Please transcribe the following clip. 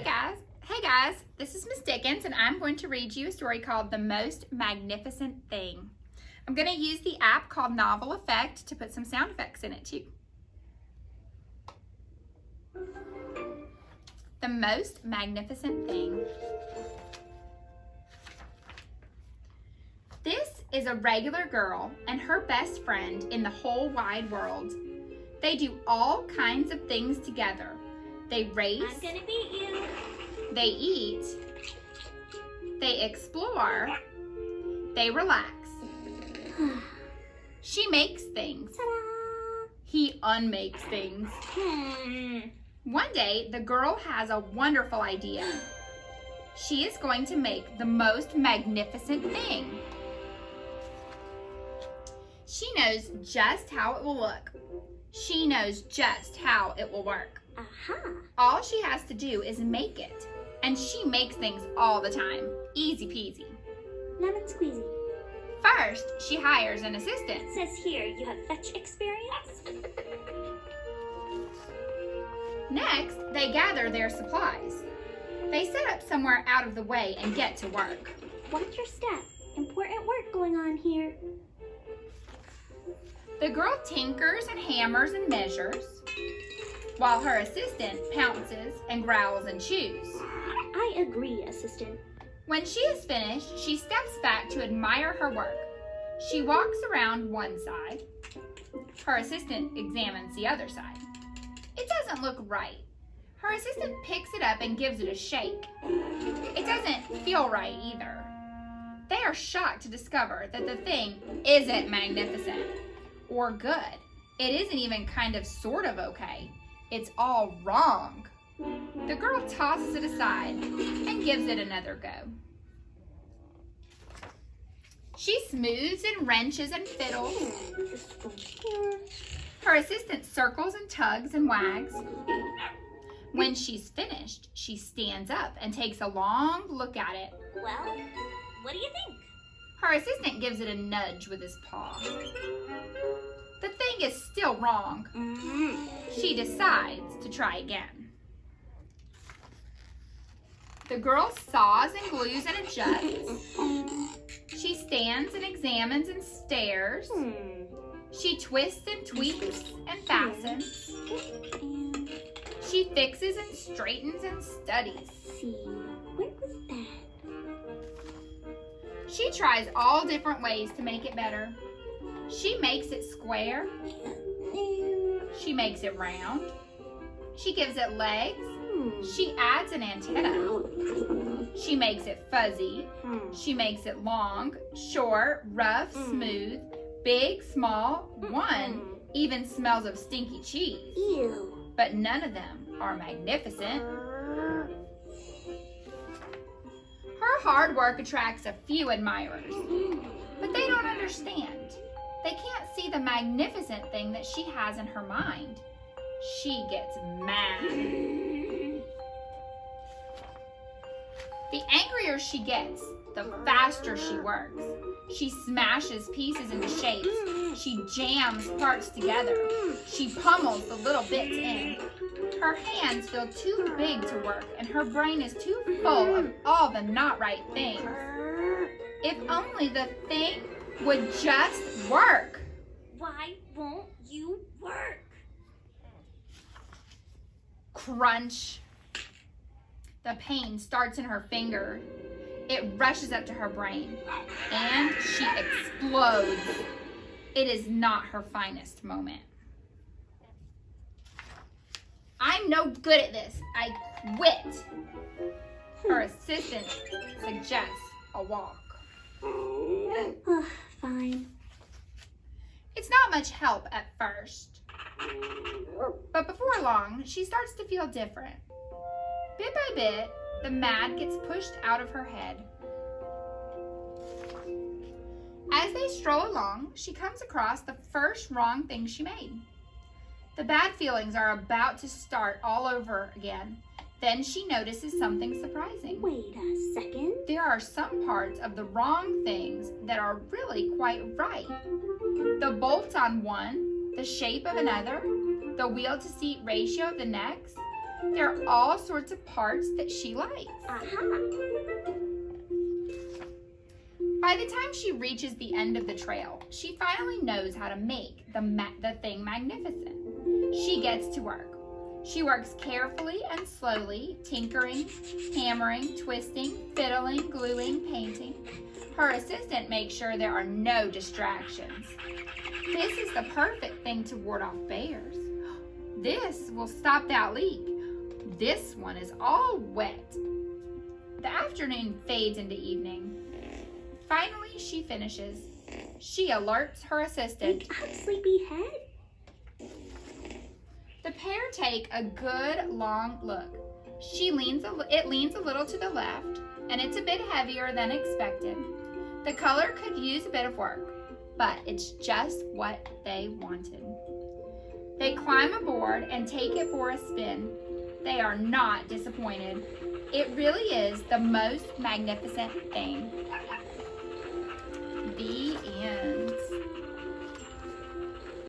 Hey guys, this is Miss Dickens and I'm going to read you a story called The Most Magnificent Thing. I'm going to use the app called Novel Effect to put some sound effects in it too. The Most Magnificent Thing. This is a regular girl and her best friend in the whole wide world. They do all kinds of things together. They race. I'm gonna beat you. They eat. They explore. They relax. She makes things. Ta-da! He unmakes things. One day, the girl has a wonderful idea. She is going to make the most magnificent thing. She knows just how it will look. She knows just how it will work. Aha! All she has to do is make it. And she makes things all the time. Easy peasy. Lemon squeezy. First, she hires an assistant. It says here you have fetch experience. Next, they gather their supplies. They set up somewhere out of the way and get to work. Watch your step. Important work going on here. The girl tinkers and hammers and measures, while her assistant pounces and growls and chews. I agree, assistant. When she is finished, she steps back to admire her work. She walks around one side. Her assistant examines the other side. It doesn't look right. Her assistant picks it up and gives it a shake. It doesn't feel right either. They are shocked to discover that the thing isn't magnificent or good. It isn't even kind of sort of okay. It's all wrong. The girl tosses it aside and gives it another go. She smooths and wrenches and fiddles. Her assistant circles and tugs and wags. When she's finished, she stands up and takes a long look at it. Well, what do you think? Her assistant gives it a nudge with his paw. The thing is still wrong. She decides to try again. The girl saws and glues and adjusts. She stands and examines and stares. She twists and tweaks and fastens. She fixes and straightens and studies. See, where was that? She tries all different ways to make it better. She makes it square. She makes it round. She gives it legs. She adds an antenna. She makes it fuzzy. She makes it long, short, rough, smooth, big, small. One even smells of stinky cheese. Ew. But none of them are magnificent. Her hard work attracts a few admirers, but they don't understand. They can't see the magnificent thing that she has in her mind. She gets mad. The angrier she gets, the faster she works. She smashes pieces into shapes. She jams parts together. She pummels the little bits in. Her hands feel too big to work, and her brain is too full of all the not right things. If only the thing would just work. Why won't you work? Crunch. The pain starts in her finger. It rushes up to her brain, and she explodes. It is not her finest moment. I'm no good at this. I quit. Her assistant suggests a walk. Fine. It's not much help at first, but before long, she starts to feel different. Bit by bit, the mad gets pushed out of her head. As they stroll along, she comes across the first wrong thing she made. The bad feelings are about to start all over again. Then she notices something surprising. Wait a second. There are some parts of the wrong things that are really quite right. The bolt on one, the shape of another, the wheel to seat ratio of the next. There are all sorts of parts that she likes. Aha! By the time she reaches the end of the trail, she finally knows how to make the thing magnificent. She gets to work. She works carefully and slowly, tinkering, hammering, twisting, fiddling, gluing, painting. Her assistant makes sure there are no distractions. This is the perfect thing to ward off bears. This will stop that leak. This one is all wet. The afternoon fades into evening. Finally, she finishes. She alerts her assistant. Wake up, sleepyhead. The pair take a good long look. It leans a little to the left, and it's a bit heavier than expected. The color could use a bit of work, but it's just what they wanted. They climb aboard and take it for a spin. They are not disappointed. It really is the most magnificent thing. The end.